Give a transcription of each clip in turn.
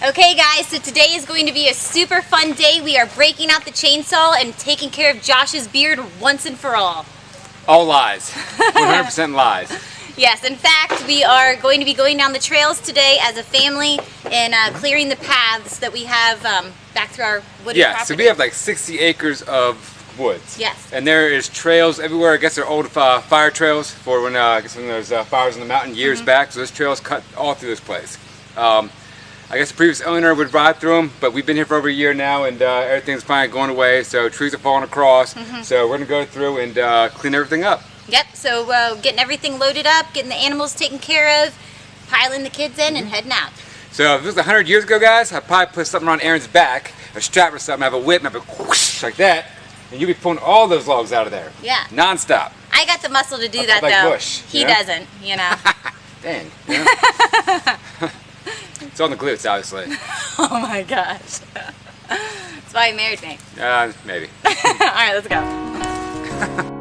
Okay guys, so today is going to be a super fun day. We are breaking out the chainsaw and taking care of Josh's beard once and for all. All lies. 100% lies. Yes, in fact, we are going to be going down the trails today as a family and clearing the paths that we have back through our wooded property. So we have like 60 acres of woods. Yes. And there is trails everywhere. I guess they're old fire trails for when there's fires in the mountain years back. So those trails cut all through this place. I guess the previous owner would ride through them, but we've been here for over a year now, and everything's finally going away. So trees are falling across. So we're gonna go through and clean everything up. Yep. So getting everything loaded up, getting the animals taken care of, piling the kids in, and heading out. So if this was 100 years ago, guys, I'd probably put something on Aaron's back, a strap or something, have a whip, have a whoosh like that, and you'd be pulling all those logs out of there. Yeah. Non-stop. I got the muscle to do that like though. Bush, He doesn't, you know. Dang. You know? It's on the glutes, obviously. Oh my gosh. That's why he married me. Maybe. Alright, let's go.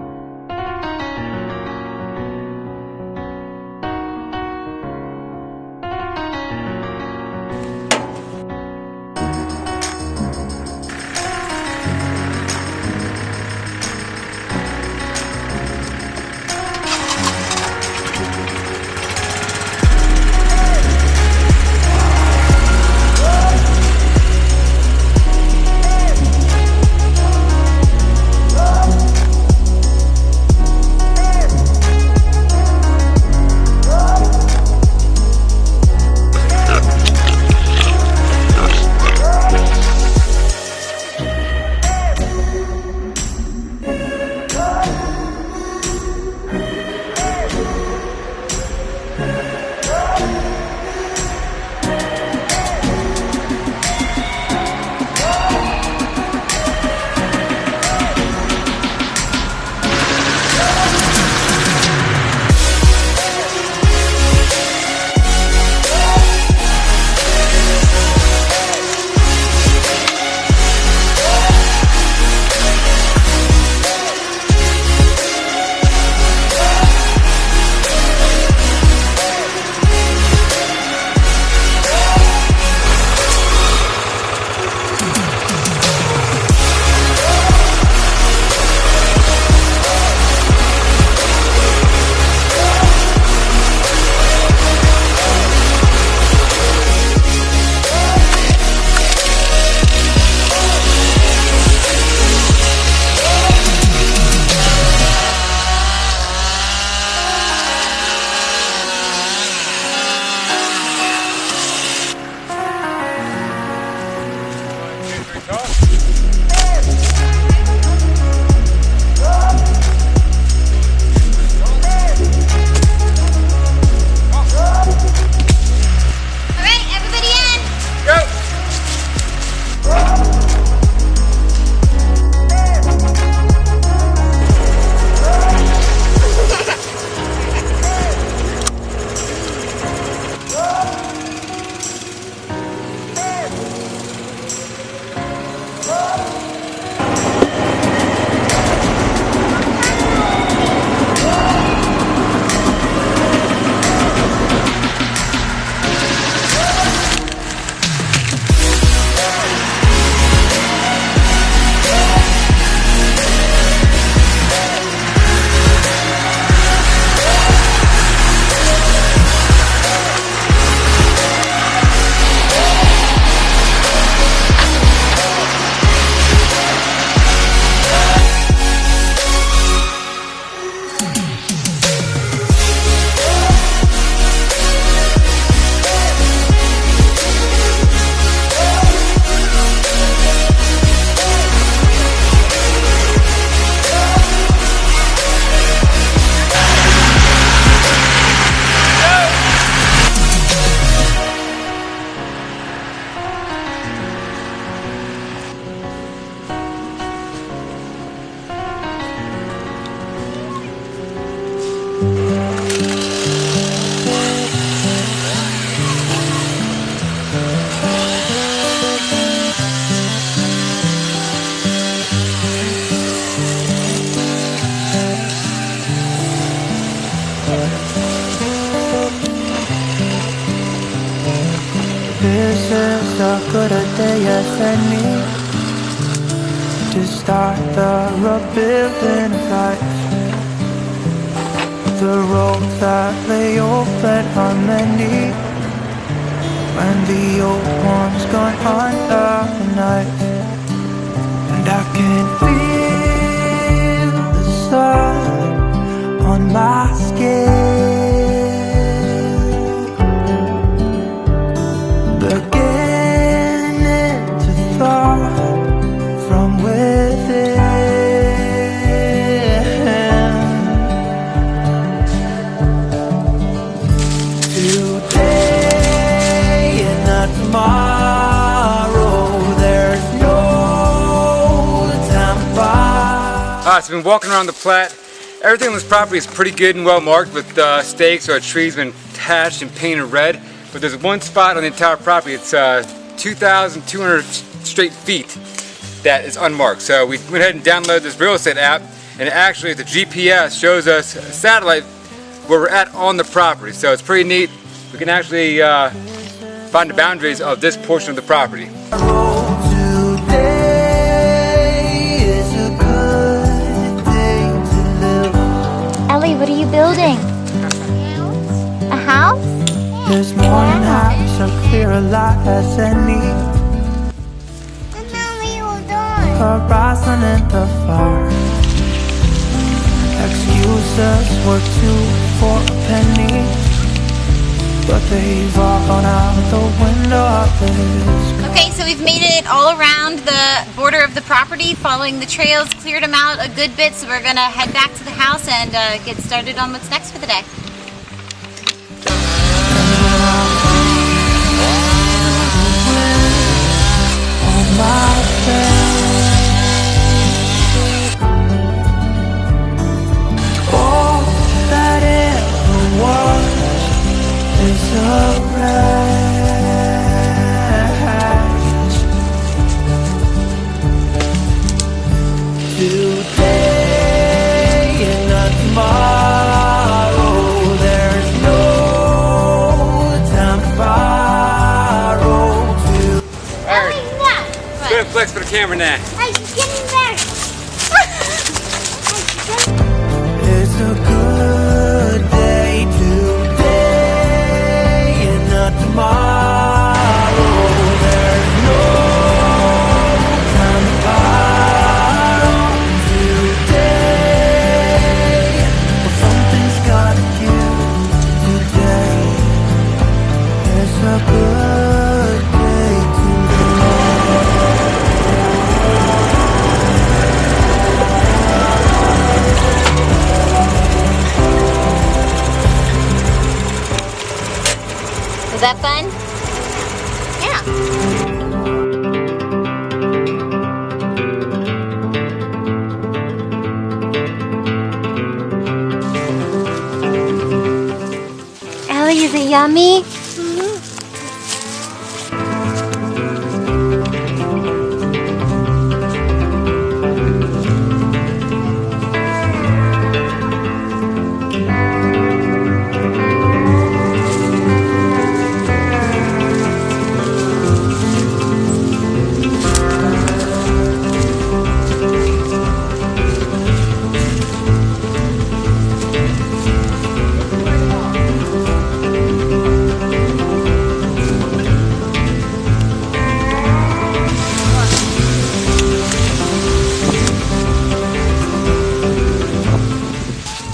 This is a good day as any to start the rebuilding of life. The roads that lay open are many when the old one's gone under the knife. And I can feel the sun on my skin, beginning to thaw from within. Today and not tomorrow, there's no time to buy. Alright, so we've been walking around the Platte. Everything on this property is pretty good and well marked with stakes or trees been attached and painted red. But there's one spot on the entire property, it's 2,200 straight feet that is unmarked. So we went ahead and downloaded this real estate app, and actually the GPS shows us a satellite where we're at on the property. So it's pretty neat. We can actually find the boundaries of this portion of the property. Ellie, what are you building? A house? This morning house are clear a lot as any. Horizon in the fire. Excuses were 2 for a penny, but they've all gone out the window of this. Okay, so we've made it all around the border of the property, following the trails, cleared them out a good bit, so we're gonna head back to the house and get started on what's next for the day. On my face, all that ever was is a wreck. Today and not tomorrow, there's no time to borrow. Alright, good flex for the camera now. It's a good day today and not tomorrow. There's no time to borrow today. Well, something's gotta give today. It's a good day today. Was that fun? Yeah. Ellie, is it yummy?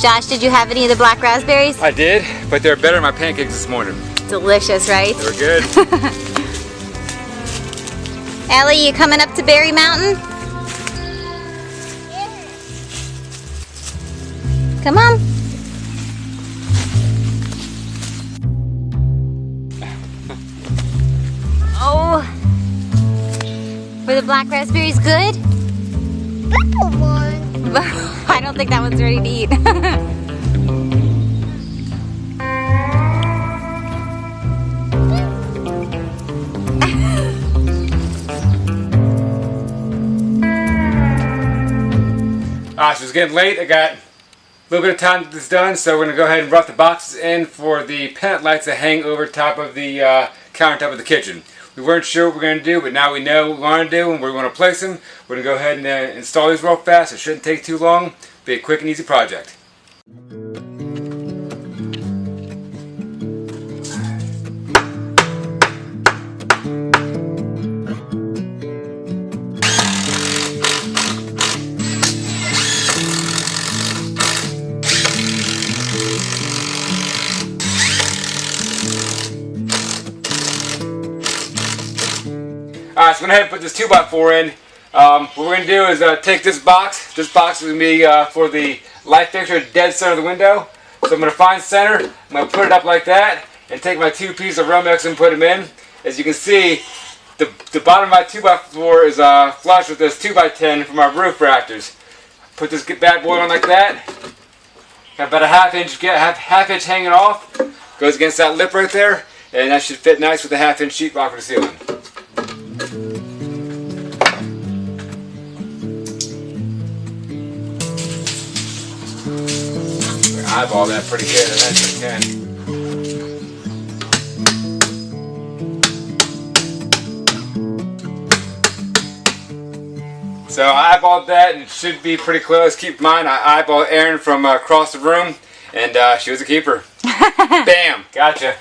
Josh, did you have any of the black raspberries? I did, but they're better than my pancakes this morning. Delicious, right? They were good. Ellie, you coming up to Berry Mountain? Come on. Oh, were the black raspberries good? I don't think that one's ready to eat. So it's getting late. I got a little bit of time to get this done, so we're going to go ahead and rough the boxes in for the pennant lights to hang over top of the countertop of the kitchen. We weren't sure what we're going to do, but now we know what we want to do and where we want to place them. We're going to go ahead and install these real fast. It shouldn't take too long. Be a quick and easy project. Alright, so I'm going to head and put this 2x4 in. What we're going to do is take this box. This box is going to be for the light fixture dead center of the window. So I'm going to find center. I'm going to put it up like that and take my 2 pieces of Romex and put them in. As you can see, the bottom of my 2x4 is flush with this 2x10 from our roof rafters. Put this bad boy on like that. Got about a half inch hanging off. Goes against that lip right there. And that should fit nice with the half-inch sheetrock for the ceiling. Eyeball that pretty good, and that's what I can. So I eyeballed that, and it should be pretty close. Keep in mind, I eyeballed Erin from across the room, and she was a keeper. Bam! Gotcha.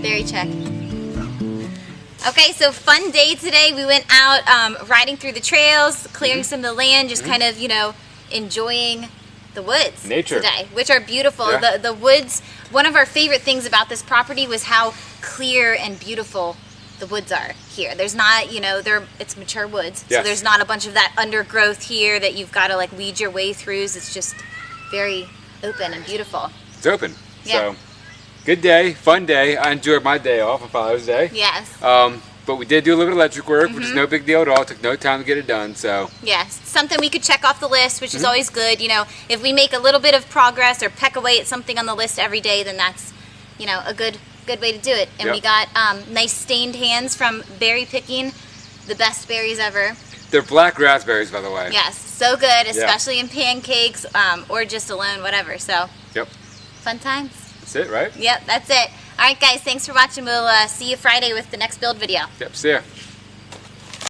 Very check. Okay, so fun day today. We went out riding through the trails, clearing some of the land, just kind of, you know, enjoying the woods Nature. today, which are beautiful. Yeah. The woods, one of our favorite things about this property was how clear and beautiful the woods are here. There's not, you know, it's mature woods, so Yes. there's not a bunch of that undergrowth here that you've got to like weed your way through. It's just very open and beautiful. It's open. Yeah. So, good day, fun day. I enjoyed my day off on Father's Day. Yes. But we did do a little bit of electric work, which is no big deal at all. It took no time to get it done. So Yes, something we could check off the list, which is always good. You know, if we make a little bit of progress or peck away at something on the list every day, then that's, you know, a good way to do it. And we got nice stained hands from berry picking, the best berries ever. they're black raspberries, by the way. Yes, so good, especially in pancakes or just alone, whatever. So, Yep. fun times. That's it, right? Yep, that's it. All right, guys, thanks for watching. We'll see you Friday with the next build video. Yep. See ya.